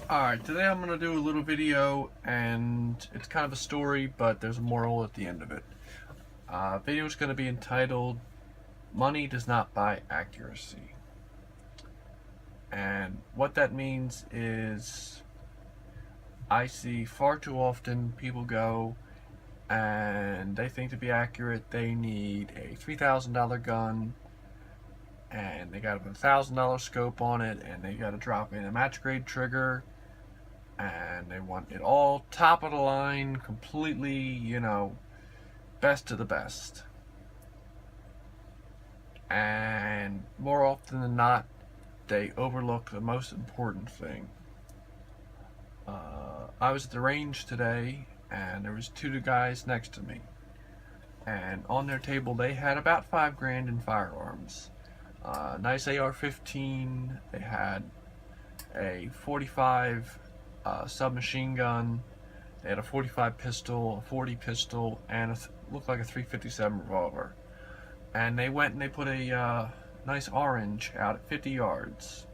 Alright, today I'm going to do a little video, and it's kind of a story, but there's a moral at the end of it. Video is going to be entitled, Money Does Not Buy Accuracy. And what that means is, I see far too often people go, and they think to be accurate, they need a $3,000 gun, and they got a $1,000 scope on it, and they got to drop in a match grade trigger, and they want it all top of the line, completely, best of the best. And more often than not, they overlook the most important thing. I was at the range today, and there was two guys next to me, and on their table they had about $5,000 in firearms. Nice AR-15. They had a 45 submachine gun. They had a 45 pistol, a 40 pistol, and looked like a 357 revolver. And they went and they put a nice orange out at 50 yards.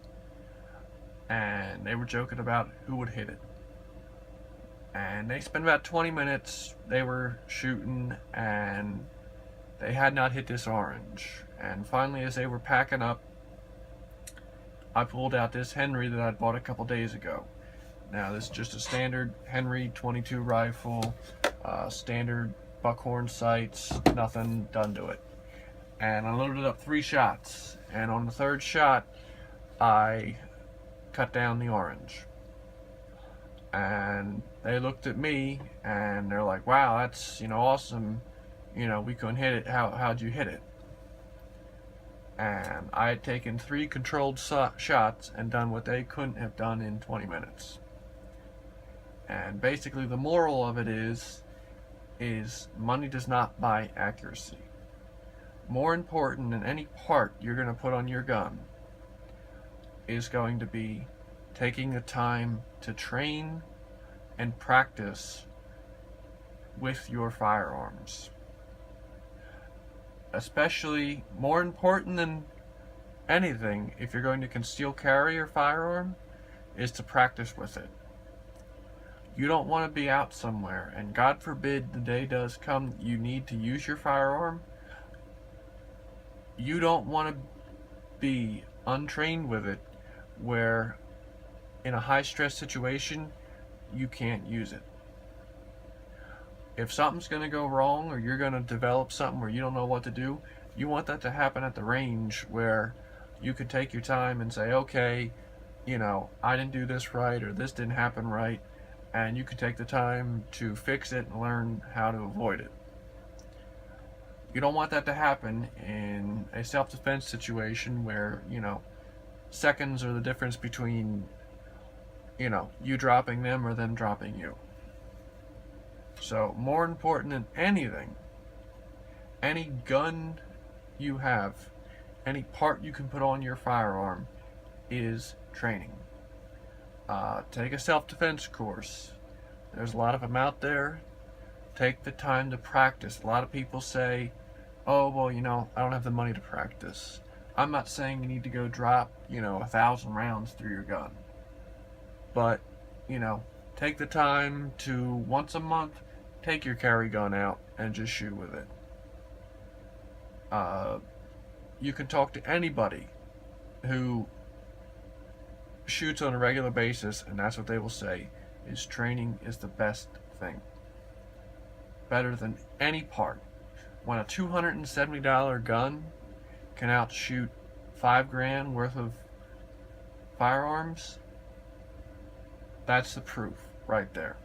And they were joking about who would hit it. And they spent about 20 minutes, they were shooting, and they had not hit this orange. And finally, as they were packing up, I pulled out this Henry that I'd bought a couple days ago. Now, this is just a standard Henry 22 rifle, standard buckhorn sights, nothing done to it. And I loaded up 3 shots, and on the 3rd shot, I cut down the orange. And they looked at me, and they're like, wow, that's, awesome. We couldn't hit it. How'd you hit it? And I had taken 3 controlled shots and done what they couldn't have done in 20 minutes. And basically the moral of it is money does not buy accuracy. More important than any part you're going to put on your gun is going to be taking the time to train and practice with your firearms. Especially, more important than anything, if you're going to conceal carry your firearm, is to practice with it. You don't want to be out somewhere, and God forbid the day does come you need to use your firearm. You don't want to be untrained with it, where in a high-stress situation, you can't use it. If something's going to go wrong, or you're going to develop something where you don't know what to do, you want that to happen at the range, where you could take your time and say, okay, I didn't do this right, or this didn't happen right, and you could take the time to fix it and learn how to avoid it. You don't want that to happen in a self-defense situation where, seconds are the difference between, you dropping them or them dropping you. So, more important than anything, any gun you have, any part you can put on your firearm, is training. Take a self-defense course. There's a lot of them out there. Take the time to practice. A lot of people say, oh, well, I don't have the money to practice. I'm not saying you need to go drop, 1,000 rounds through your gun. But, take the time to, once a month, take your carry gun out and just shoot with it. You can talk to anybody who shoots on a regular basis, and that's what they will say, is training is the best thing. Better than any part. When a $270 gun can outshoot $5,000 worth of firearms, that's the proof right there.